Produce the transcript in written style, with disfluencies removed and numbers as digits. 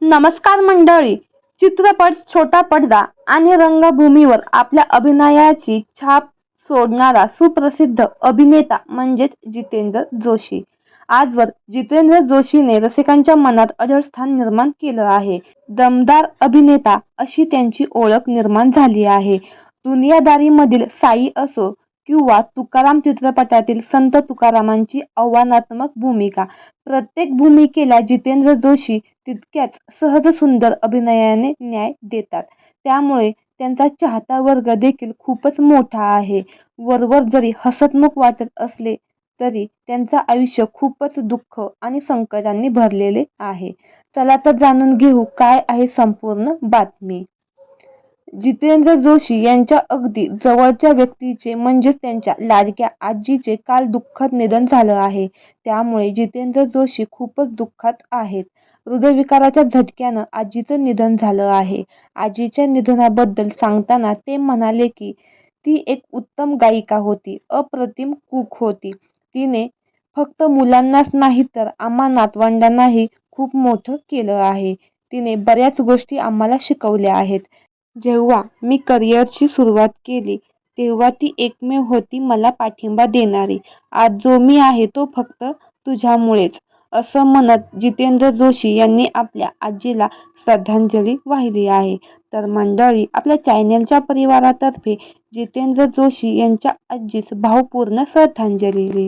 नमस्कार मंडळी. चित्रपट, छोटा पडदा आणि रंगभूमीवर आपल्या अभिनयाची छाप सोडणारा सुप्रसिद्ध अभिनेता म्हणजेच जितेंद्र जोशी. आजवर जितेंद्र जोशीने रसिकांच्या मनात अढळ स्थान निर्माण केलं आहे. दमदार अभिनेता अशी त्यांची ओळख निर्माण झाली आहे. दुनियादारीमधील साई असो किंवा तुकाराम चित्रपटातील संत तुकारामांची आव्हानात्मक भूमिका, प्रत्येक भूमिकेला जितेंद्र जोशी तितक्याच सहज सुंदर अभिनयाने न्याय देतात. त्यामुळे त्यांचा चाहता वर्ग देखील खूपच मोठा आहे. वरवर जरी हसतमुख वाटत असले तरी त्यांचं आयुष्य खूपच दुःख आणि संकटांनी भरलेले आहे. चला तर जाणून घेऊ काय आहे संपूर्ण बातमी. जितेंद्र जोशी यांच्या अगदी जवळच्या व्यक्तीचे म्हणजेच त्यांच्या लाडक्या आजीचे काल दुःखद निधन झालं आहे. त्यामुळे जितेंद्र जोशी खूपच दुःखात आहेत. हृदयविकाराच्या झटक्यानं आजीचं निधन झालं आहे. आजीच्या निधनाबद्दल सांगताना ते म्हणाले की ती एक उत्तम गायिका होती, अप्रतिम कूक होती. तिने फक्त मुलांनाच नाही तर आम्हा नातवंडांनाही खूप मोठं केलं आहे. तिने बऱ्याच गोष्टी आम्हाला शिकवल्या आहेत. जेव्हा मी करिअरची सुरुवात केली तेव्हा ती एकमेव होती मला पाठिंबा देणारी. आज जो मी आहे तो फक्त तुझ्यामुळेच, असं म्हणत जितेंद्र जोशी यांनी आपल्या आजीला श्रद्धांजली वाहिली आहे. तर मंडळी, आपल्या चॅनेलच्या परिवारातर्फे जितेंद्र जोशी यांच्या आजीस भावपूर्ण श्रद्धांजली.